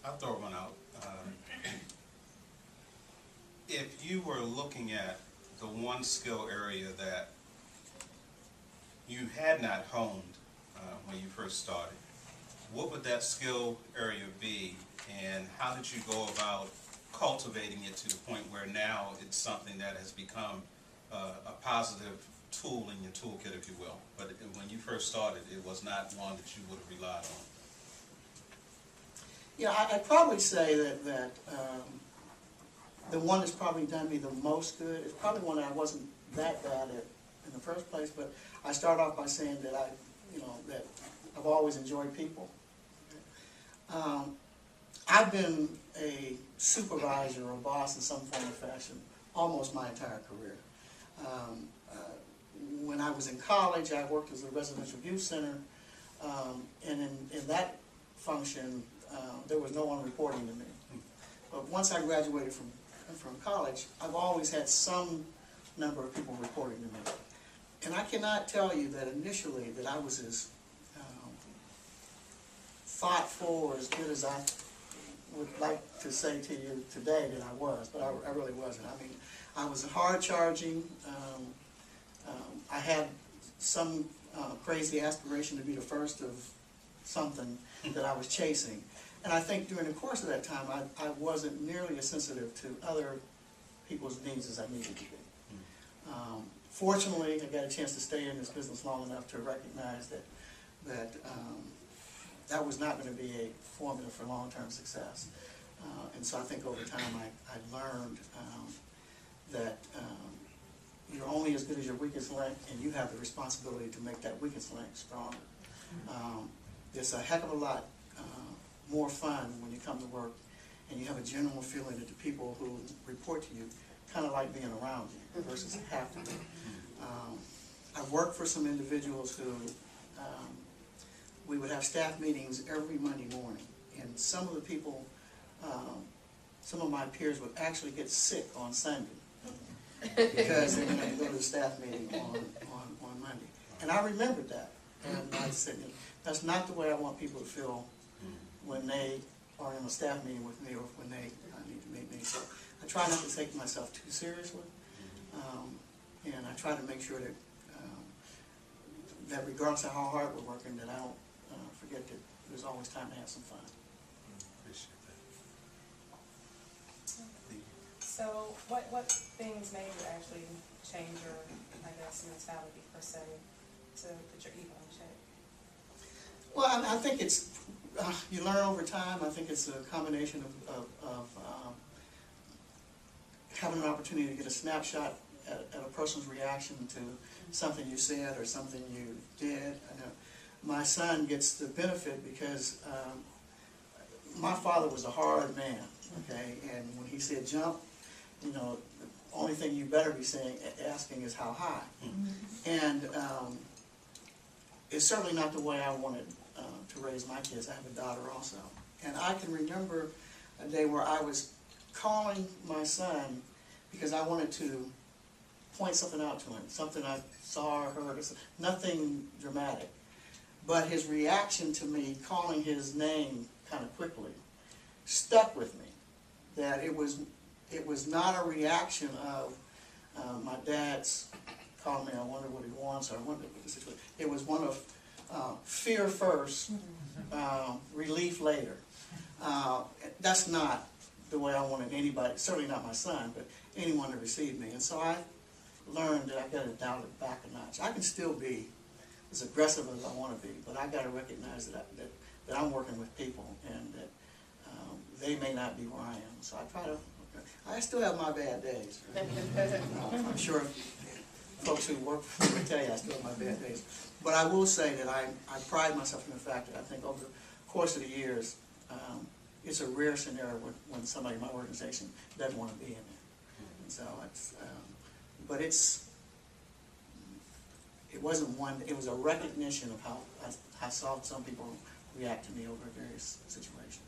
I'll throw one out. If you were looking at the one skill area that you had not honed when you first started, what would that skill area be, and how did you go about cultivating it to the point where now it's something that has become a positive tool in your toolkit, if you will? But when you first started, it was not one that you would have relied on. Yeah, I'd probably say that the one that's probably done me the most good is probably one that I wasn't that bad at in the first place, but I start off by saying that that I've always enjoyed people. I've been a supervisor or boss in some form or fashion almost my entire career. When I was in college, I worked as a residential youth center, and in that function, there was no one reporting to me. But once I graduated from college, I've always had some number of people reporting to me. And I cannot tell you that initially that I was as thoughtful or as good as I would like to say to you today that I was, but I really wasn't. I mean, I was hard charging. I had some crazy aspiration to be the first of something that I was chasing. And I think during the course of that time, I wasn't nearly as sensitive to other people's needs as I needed to be. Fortunately, I got a chance to stay in this business long enough to recognize that was not going to be a formula for long-term success. And so I think over time I learned that you're only as good as your weakest link, and you have the responsibility to make that weakest link stronger. It's a heck of a lot more fun when you come to work and you have a general feeling that the people who report to you kind of like being around you versus have to be. I've worked for some individuals who we would have staff meetings every Monday morning, and some of the people, some of my peers would actually get sick on Sunday because they didn't go to the staff meeting on Monday. And I remembered that, and I said, that's not the way I want people to feel when they are in a staff meeting with me or when they need to meet me. So I try not to take myself too seriously, and I try to make sure that that regardless of how hard we're working, that I don't forget that there's always time to have some fun. Appreciate that. So what things made you actually change your, I guess, mentality per se to put your ego in shape? Well, I think it's, you learn over time. I think it's a combination of having an opportunity to get a snapshot at a person's reaction to something you said or something you did. I know my son gets the benefit because my father was a hard man, okay, and when he said jump, the only thing you better be asking is how high. And it's certainly not the way I wanted to raise my kids. I have a daughter also. And I can remember a day where I was calling my son because I wanted to point something out to him, something I saw or heard, nothing dramatic. But his reaction to me calling his name kind of quickly stuck with me. That it was not a reaction of my dad's calling me, I wonder what he wants, or I wonder what the situation. It was one of fear first, relief later. That's not the way I wanted anybody, certainly not my son, but anyone to receive me. And so I learned that I've got to dial it back a notch. I can still be as aggressive as I want to be, but I've got to recognize that I'm working with people and that they may not be where I am. So I still have my bad days. I'm sure folks who work for me will tell you I still have my bad days. But I will say that I pride myself in the fact that I think over the course of the years, it's a rare scenario when somebody in my organization doesn't want to be in there. And so but it wasn't one, it was a recognition of how I saw some people react to me over various situations.